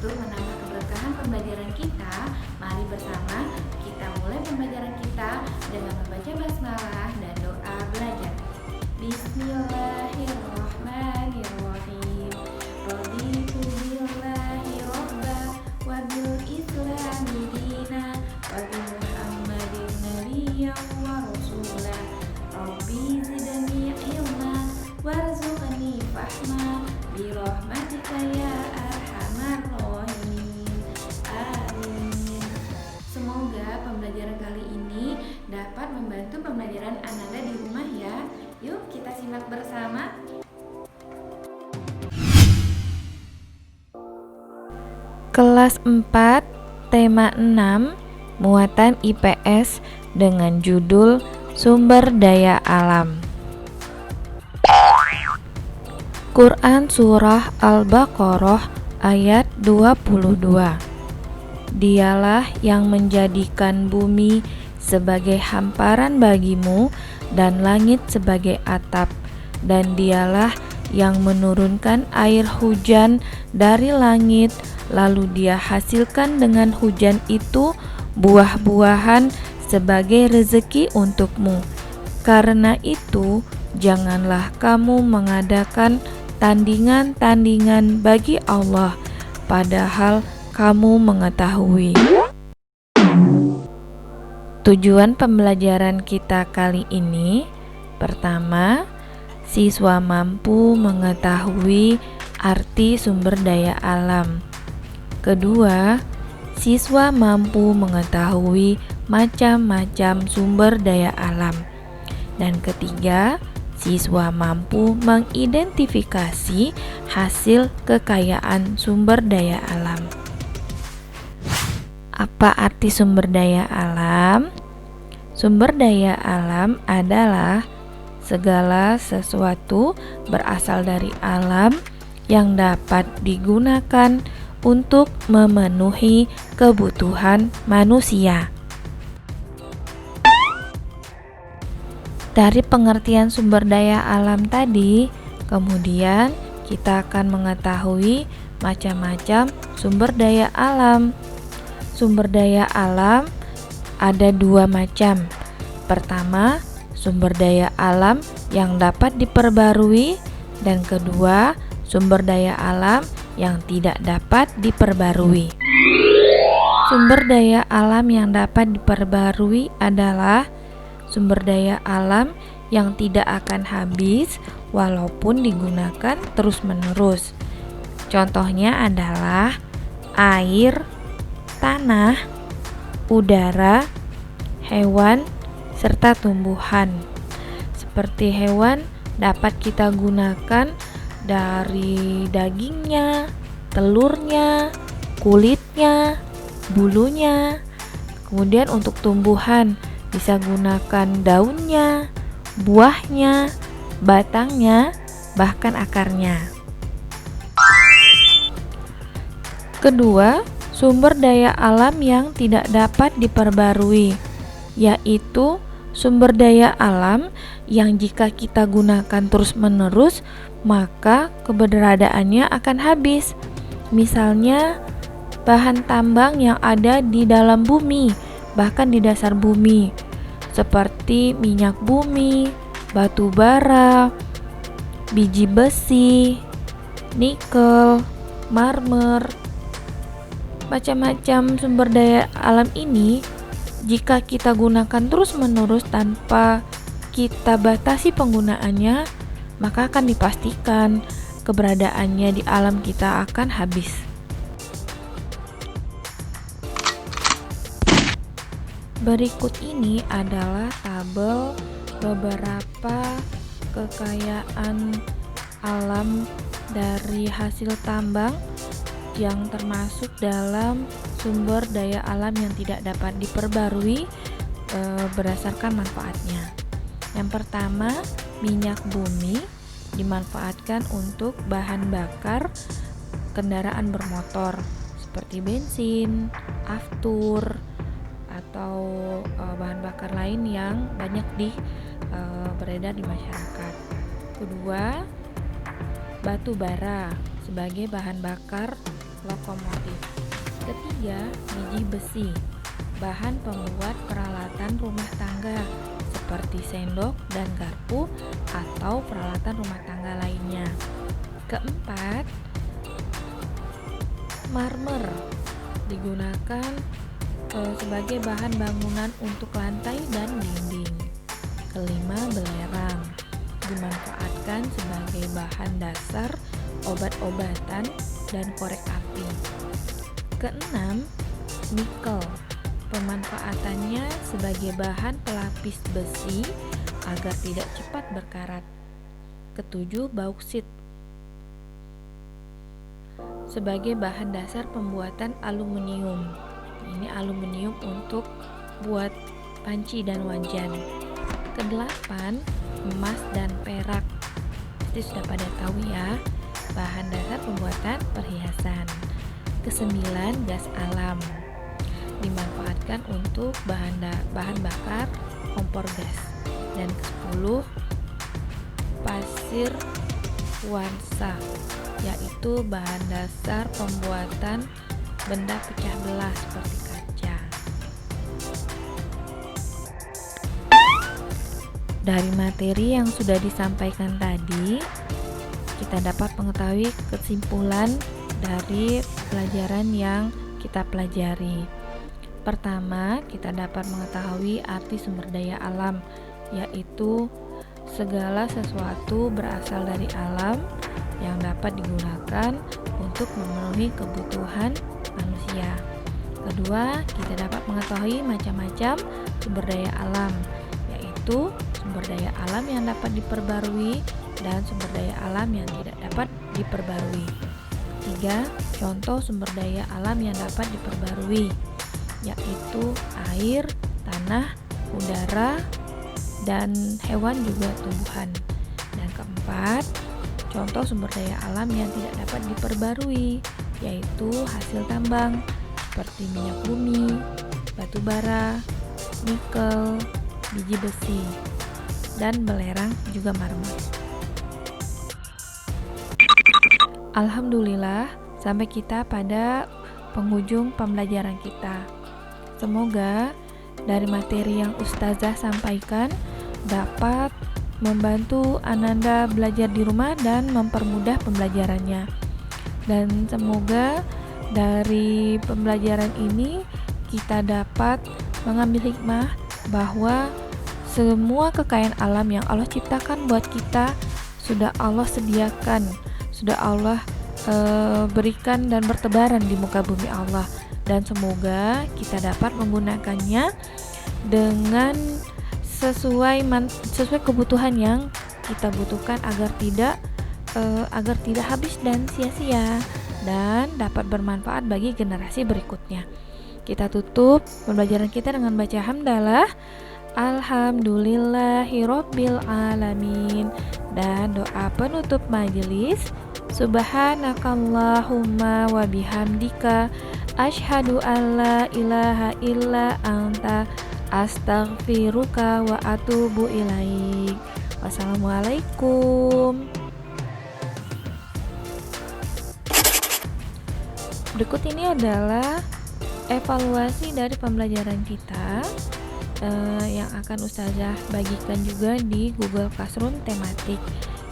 untuk menambah keberkahan pembelajaran kita, mari bersama kita mulai pembelajaran kita dengan membaca basmalah dan doa belajar. Bismillahirrahmanirrahim. Raditu billahi robba wa bil islami dina wa bi Muhammadin nabiyyan wa rasulah. Rabbi zidni ilma warzuqni fahma bi rahmatika ya arhamar rahimin. Amin. Semoga pembelajaran kali ini dapat membantu pembelajaran Ananda di rumah ya. Yuk kita simak bersama. Kelas 4, tema 6, muatan IPS dengan judul Sumber Daya Alam. Quran Surah Al-Baqarah ayat 22. Dialah yang menjadikan bumi sebagai hamparan bagimu dan langit sebagai atap, dan dialah yang menurunkan air hujan dari langit, lalu dia hasilkan dengan hujan itu buah-buahan sebagai rezeki untukmu. Karena itu, janganlah kamu mengadakan tandingan-tandingan bagi Allah, padahal kamu mengetahui. Tujuan pembelajaran kita kali ini, pertama, siswa mampu mengetahui arti sumber daya alam. Kedua, siswa mampu mengetahui macam-macam sumber daya alam. Dan ketiga, siswa mampu mengidentifikasi hasil kekayaan sumber daya alam. Apa arti sumber daya alam? Sumber daya alam adalah segala sesuatu berasal dari alam yang dapat digunakan untuk memenuhi kebutuhan manusia. Dari pengertian sumber daya alam tadi, kemudian kita akan mengetahui macam-macam sumber daya alam. Sumber daya alam ada dua macam. Pertama, sumber daya alam yang dapat diperbarui, dan kedua, sumber daya alam yang tidak dapat diperbarui. Sumber daya alam yang dapat diperbarui adalah sumber daya alam yang tidak akan habis walaupun digunakan terus-menerus. Contohnya adalah air, tanah, udara, hewan, serta tumbuhan. Seperti hewan dapat kita gunakan dari dagingnya, telurnya, kulitnya, bulunya. Kemudian untuk tumbuhan bisa gunakan daunnya, buahnya, batangnya, bahkan akarnya. Kedua, sumber daya alam yang tidak dapat diperbarui, yaitu sumber daya alam yang jika kita gunakan terus-menerus, maka keberadaannya akan habis. Misalnya, bahan tambang yang ada di dalam bumi, bahkan di dasar bumi, seperti minyak bumi, batu bara, biji besi, nikel, marmer. Macam-macam sumber daya alam ini jika kita gunakan terus-menerus tanpa kita batasi penggunaannya, maka akan dipastikan keberadaannya di alam kita akan habis. Berikut ini adalah tabel beberapa kekayaan alam dari hasil tambang yang termasuk dalam sumber daya alam yang tidak dapat diperbarui berdasarkan manfaatnya. Yang pertama, minyak bumi dimanfaatkan untuk bahan bakar kendaraan bermotor seperti bensin, aftur, atau bahan bakar lain yang banyak beredar di masyarakat. Kedua, batu bara sebagai bahan bakar lokomotif. Ketiga, biji besi, bahan pembuat peralatan rumah tangga seperti sendok dan garpu atau peralatan rumah tangga lainnya. Keempat, marmer digunakan sebagai bahan bangunan untuk lantai dan dinding. Kelima, belerang dimanfaatkan sebagai bahan dasar obat-obatan dan korek api. Keenam, nikel, pemanfaatannya sebagai bahan pelapis besi agar tidak cepat berkarat. Ketujuh, bauksit sebagai bahan dasar pembuatan aluminium. Ini aluminium untuk buat panci dan wajan. Kedelapan, emas dan perak. Pasti sudah pada tahu ya, bahan dasar pembuatan perhiasan. Kesembilan, gas alam, dimanfaatkan untuk bahan bakar kompor gas. Dan ke-10, pasir kuarsa, yaitu bahan dasar pembuatan benda pecah belah seperti kaca. Dari materi yang sudah disampaikan tadi, kita dapat mengetahui kesimpulan dari pelajaran yang kita pelajari. Pertama, kita dapat mengetahui arti sumber daya alam, yaitu segala sesuatu berasal dari alam yang dapat digunakan untuk memenuhi kebutuhan manusia. Kedua, kita dapat mengetahui macam-macam sumber daya alam, yaitu sumber daya alam yang dapat diperbarui dan sumber daya alam yang tidak dapat diperbarui. Tiga, contoh sumber daya alam yang dapat diperbarui, yaitu air, tanah, udara, dan hewan juga tumbuhan. Dan keempat, contoh sumber daya alam yang tidak dapat diperbarui, yaitu hasil tambang seperti minyak bumi, batu bara, nikel, biji besi, dan belerang juga marmer. Alhamdulillah, sampai kita pada penghujung pembelajaran kita. Semoga dari materi yang Ustazah sampaikan dapat membantu Ananda belajar di rumah dan mempermudah pembelajarannya. Dan semoga dari pembelajaran ini kita dapat mengambil hikmah bahwa semua kekayaan alam yang Allah ciptakan buat kita sudah Allah sediakan, sudah Allah berikan dan bertebaran di muka bumi Allah. Dan semoga kita dapat menggunakannya dengan sesuai kebutuhan yang kita butuhkan agar tidak habis dan sia-sia dan dapat bermanfaat bagi generasi berikutnya. Kita tutup pembelajaran kita dengan baca hamdalah Alhamdulillahirabbil alamin dan doa penutup majelis. Subhanakallahumma wa bihamdika asyhadu an la ilaha illa anta astaghfiruka wa atubu ilaik. Wassalamualaikum. Berikut ini adalah evaluasi dari pembelajaran kita yang akan Ustazah bagikan juga di Google Classroom tematik.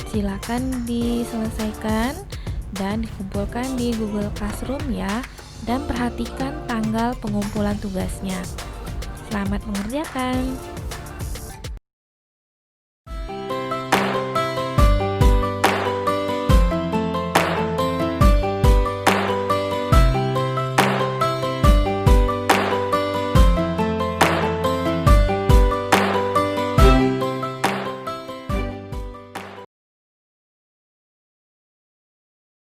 Silakan diselesaikan dan dikumpulkan di Google Classroom ya, dan perhatikan tanggal pengumpulan tugasnya. Selamat mengerjakan.